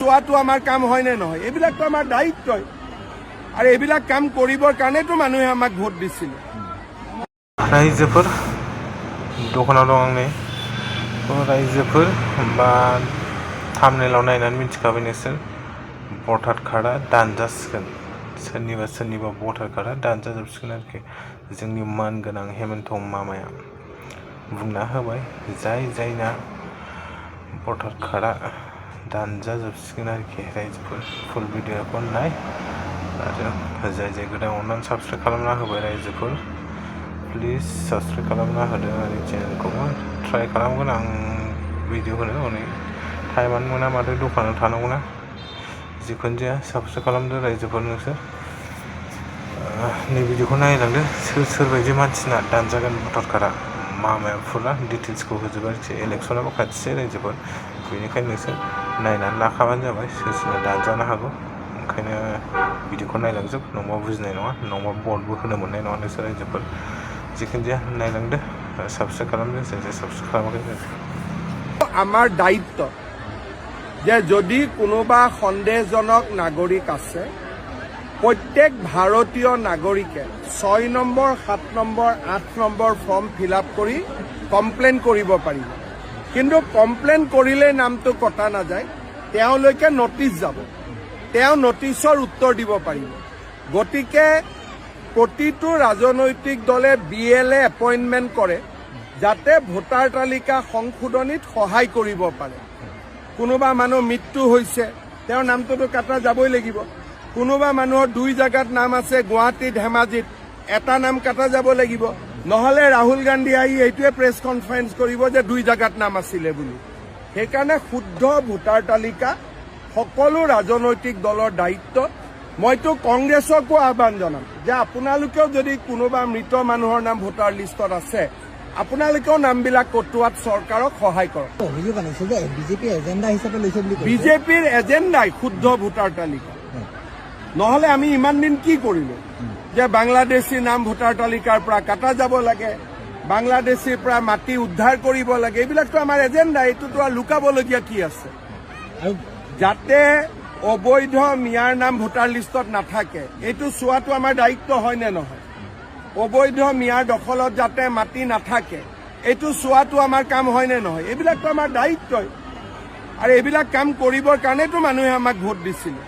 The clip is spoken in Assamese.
চোৱাটো আমাৰ কাম হয় নে নহয়, এইবিলাকতো আমাৰ দায়িত্বই। আৰু এইবিলাক কাম কৰিবৰ কাৰণেতো মানুহে আমাক ভোট দিছিল। रायजोफोर दखानाव दं आंनि रायजोफोर बा थामनेलाव नायनानै मिथिखाबाय नोंसोर भटार कार्डआ दानजासिगोन, सोरनिबा भटार कार्डआ दानजाजोबसिगोन आरोखि। जोंनि मानगोनां हेमन्त मामाया बुंना होबाय जायना भटार कार्डआ दानजाजोबसिगोन आरोखि। रायजोफोर फुल भिडिअखौ नाय आरो जाय गोदान अननानै साबस्क्राइब खालामना होबाय रायजोफोर, प्लिज साबस्क्राइब खालामना होदो आंनि चेनेलखौबो। ट्राइ खालामगोन आं भिडिअ होनो, हनै टाइमानो मोना माथो, दखानाव थानांगौना। जिखुनु जाया साबस्क्राइब खालामदो रायजोफोर नोंसोर। नै भिडिअखौ नायलांदो सोरबायदि मानसिना दानजागोन भटार कार्डआ। मामाया फुरा डिटेल्सखौ होजोबो आरोखि। इलेक्सनाबो खाथिसै रायजोफोर, बेनिखायनो नोंसोर नायनानै लाखाबानो जाबाय सोरना दानजानो हागौ। ओंखायनो भिडिअखौ नायलांजोब, नङाबा बुजिनाय नङा, नङाबा भटबो होनो मोननाय नङा नोंसोर रायजोफोर। जिखुनु जाया नायलांदो, साबस्क्राइब खालामदो जाय साबस्क्राइब खालामाखै। আমাৰ দায়িত্ব যে যদি কোনোবা সন্দেহজনক নাগৰিক আছে, প্ৰত্যেক ভাৰতীয় নাগৰিকে 6 number, 7 number, 8 number form fill up কৰি কমপ্লেইন কৰিব পাৰিব। কিন্তু কমপ্লেইন কৰিলে নামটো কটা নাযায়, তেওঁলৈকে নটিচ যাব, তেওঁ নটিচৰ উত্তৰ দিব পাৰিব। গতিকে প্ৰতিটো ৰাজনৈতিক দলে BLA এপইণ্টমেণ্ট কৰে যাতে ভোটাৰ তালিকা সংশোধনীত সহায় কৰিব পাৰে। কোনোবা মানুহ মৃত্যু হৈছে, তেওঁৰ নামটোতো কাটা যাবই লাগিব। কোনোবা মানুহৰ 2 জাগাত নাম আছে, গুৱাহাটী ধেমাজিত, এটা নাম কাটা যাব লাগিব। নহলে ৰাহুল গান্ধী আহি এইটোৱে প্ৰেছ কনফাৰেন্স কৰিব যে 2 জাগাত নাম আছিলে বুলি। সেইকাৰণে শুদ্ধ ভোটাৰ তালিকা সকলো ৰাজনৈতিক দলৰ দায়িত্ব। মইতো কংগ্ৰেছকো আহ্বান জনাম যে আপোনালোকেও যদি কোনোবা মৃত মানুহৰ নাম ভোটাৰ লিষ্টত আছে, আপোনালোকেও নামবিলাক কটোৱাত চৰকাৰক সহায় কৰক। বিজেপিৰ এজেণ্ডাই শুদ্ধ ভোটাৰ তালিকা। নহলে আমি ইমান দিন কি কৰিলো যে বাংলাদেশী নাম ভোটাৰ তালিকাৰ পৰা কাটা যাব লাগে, বাংলাদেশীৰ পৰা মাটি উদ্ধাৰ কৰিব লাগে, এইবিলাকতো আমাৰ এজেণ্ডা। এইটোতো আৰু লুকাবলগীয়া কি আছে? যাতে অবৈধ মিয়াৰ নাম ভোটাৰ লিষ্টত নাথাকে, এইটো চোৱাটো আমাৰ দায়িত্ব হয় নে নহয়? অবৈধ মিয়াৰ দখলত যাতে মাটি নাথাকে, এইটো চোৱাটো আমাৰ কাম হয় নে নহয়? এইবিলাকতো আমাৰ দায়িত্বই। আৰু এইবিলাক কাম কৰিবৰ কাৰণেতো মানুহে আমাক ভোট দিছিলে।